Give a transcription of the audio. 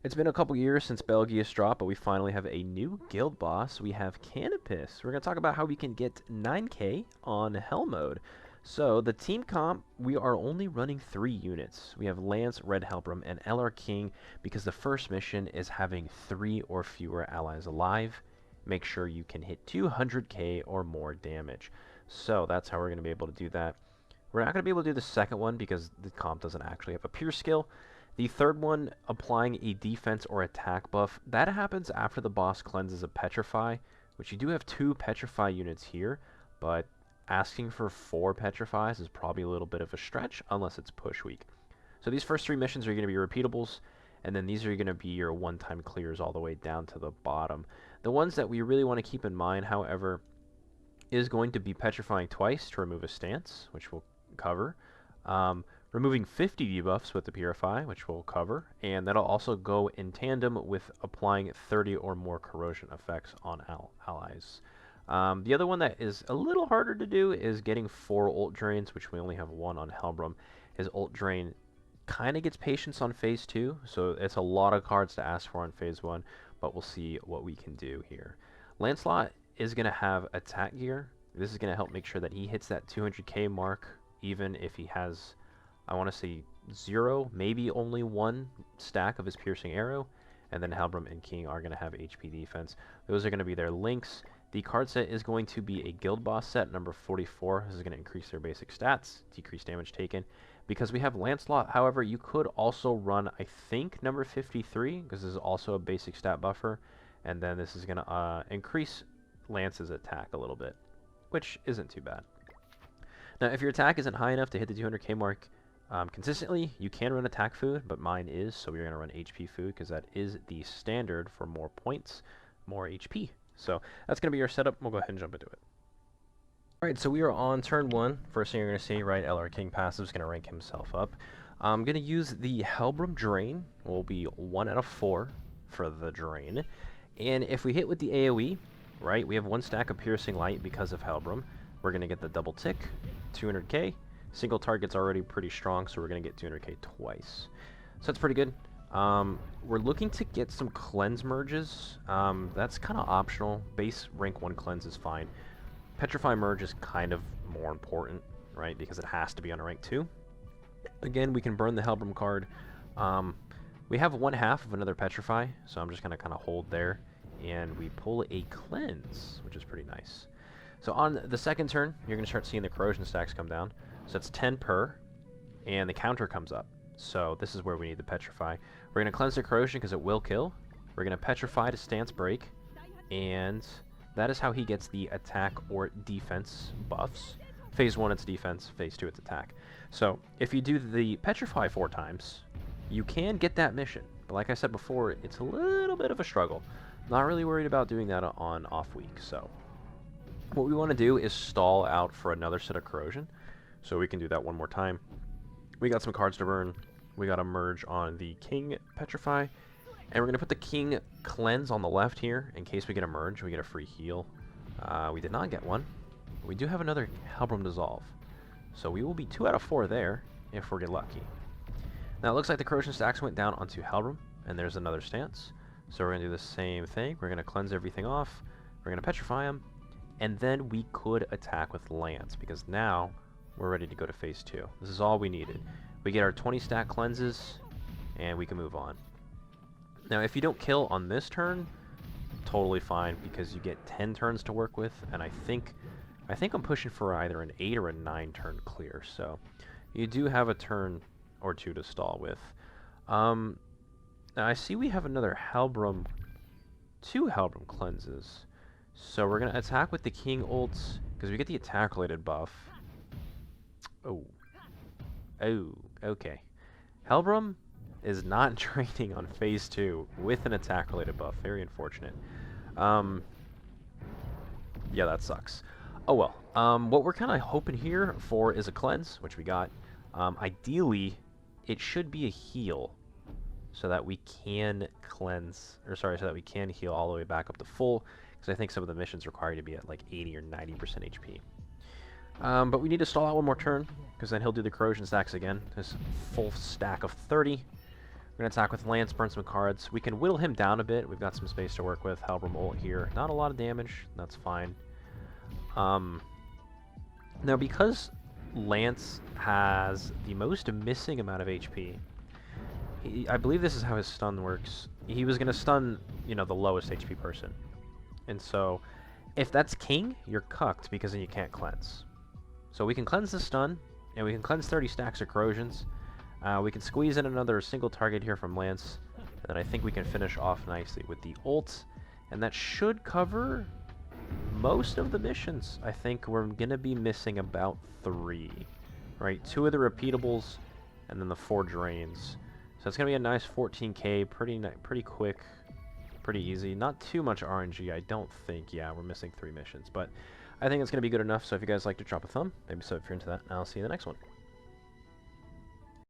It's been a couple years since Belgius dropped, but we finally have a new guild boss. We have Canopus. We're going to talk about how we can get 9k on Hell mode. So, the team comp, we are only running 3 units. We have Lance, Red Helbram, and LR King because the first mission is having 3 or fewer allies alive. Make sure you can hit 200k or more damage. So, that's how we're going to be able to do that. We're not going to be able to do the second one because the comp doesn't actually have a pierce skill. The third one, applying a defense or attack buff, that happens after the boss cleanses a Petrify, which you do have 2 Petrify units here, but asking for 4 Petrifies is probably a little bit of a stretch, unless it's push weak. So these first 3 missions are going to be repeatables, and then these are going to be your one-time clears all the way down to the bottom. The ones that we really want to keep in mind, however, is going to be Petrifying twice to remove a stance, which we'll cover. Removing 50 debuffs with the Purify, which we'll cover, and that'll also go in tandem with applying 30 or more corrosion effects on allies. The other one that is a little harder to do is getting 4 ult drains, which we only have 1 on Helbram. His ult drain kind of gets patience on phase 2, so it's a lot of cards to ask for on phase 1, but we'll see what we can do here. Lancelot is going to have attack gear. This is going to help make sure that he hits that 200k mark, even if he has, I want to say 0, maybe only 1 stack of his piercing arrow, and then Helbram and King are going to have HP defense. Those are going to be their links. The card set is going to be a guild boss set, number 44. This is going to increase their basic stats, decrease damage taken. Because we have Lancelot, however, you could also run, I think, number 53, because this is also a basic stat buffer, and then this is going to increase Lance's attack a little bit, which isn't too bad. Now, if your attack isn't high enough to hit the 200k mark, consistently, you can run attack food, but mine is, so we're going to run HP food because that is the standard for more points, more HP. So that's going to be your setup. We'll go ahead and jump into it. Alright, so we are on turn 1. First thing you're going to see, right, LR King passive is going to rank himself up. I'm going to use the Helbram Drain. Will be 1 out of 4 for the Drain. And if we hit with the AoE, right, we have 1 stack of Piercing Light because of Helbram. We're going to get the double tick, 200k. Single target's already pretty strong, so we're going to get 200k twice. So that's pretty good. We're looking to get some cleanse merges. That's kind of optional. Base rank 1 cleanse is fine. Petrify merge is kind of more important, right, because it has to be on a rank 2. Again, we can burn the Helbram card. We have 1/2 of another Petrify, so I'm just going to kind of hold there, and we pull a cleanse, which is pretty nice. So on the second turn, you're going to start seeing the corrosion stacks come down. So that's 10 per, and the counter comes up. So this is where we need the Petrify. We're going to cleanse the corrosion because it will kill. We're going to Petrify to stance break, and that is how he gets the attack or defense buffs. Phase 1 it's defense, phase 2 it's attack. So if you do the Petrify 4 times, you can get that mission. But like I said before, it's a little bit of a struggle. Not really worried about doing that on off week. So what we want to do is stall out for another set of corrosion. So we can do that one more time. We got some cards to burn. We got a merge on the King Petrify. And we're going to put the King Cleanse on the left here. In case we get a merge, we get a free heal. We did not get one. We do have another Helbram Dissolve. So we will be 2 out of 4 there, if we get lucky. Now it looks like the corrosion stacks went down onto Helbram. And there's another stance. So we're going to do the same thing. We're going to cleanse everything off. We're going to Petrify him. And then we could attack with Lance, because now we're ready to go to phase 2. This is all we needed. We get our 20 stack cleanses, and we can move on. Now, if you don't kill on this turn, totally fine, because you get 10 turns to work with, and I think I'm pushing for either an 8 or a 9 turn clear, so you do have a turn or 2 to stall with. Now, I see we have another Helbram, 2 Helbram cleanses. So we're going to attack with the King ults, because we get the attack-related buff. Oh, okay. Helbram is not training on phase 2 with an attack-related buff. Very unfortunate. Yeah, that sucks. Oh well. What we're kind of hoping here for is a cleanse, which we got. Ideally, it should be a heal, so that we can cleanse, or sorry, so that we can heal all the way back up to full. Because I think some of the missions require you to be at like 80 or 90% HP. But we need to stall out one more turn, because then he'll do the corrosion stacks again. This full stack of 30. We're going to attack with Lance, burn some cards. We can whittle him down a bit. We've got some space to work with. Halberd ult here. Not a lot of damage. That's fine. Now, because Lance has the most missing amount of HP, I believe this is how his stun works. He was going to stun, you know, the lowest HP person. And so, if that's King, you're cucked because then you can't cleanse. So we can cleanse the stun, and we can cleanse 30 stacks of corrosions. We can squeeze in another single target here from Lance, and then I think we can finish off nicely with the ult, and that should cover most of the missions. I think we're going to be missing about 3, right? 2 of the repeatables, and then the 4 drains. So it's going to be a nice 14k, pretty quick, pretty easy. Not too much RNG, I don't think. Yeah, we're missing 3 missions, but I think it's going to be good enough. So if you guys like to drop a thumb, maybe sub if you're into that, and I'll see you in the next one.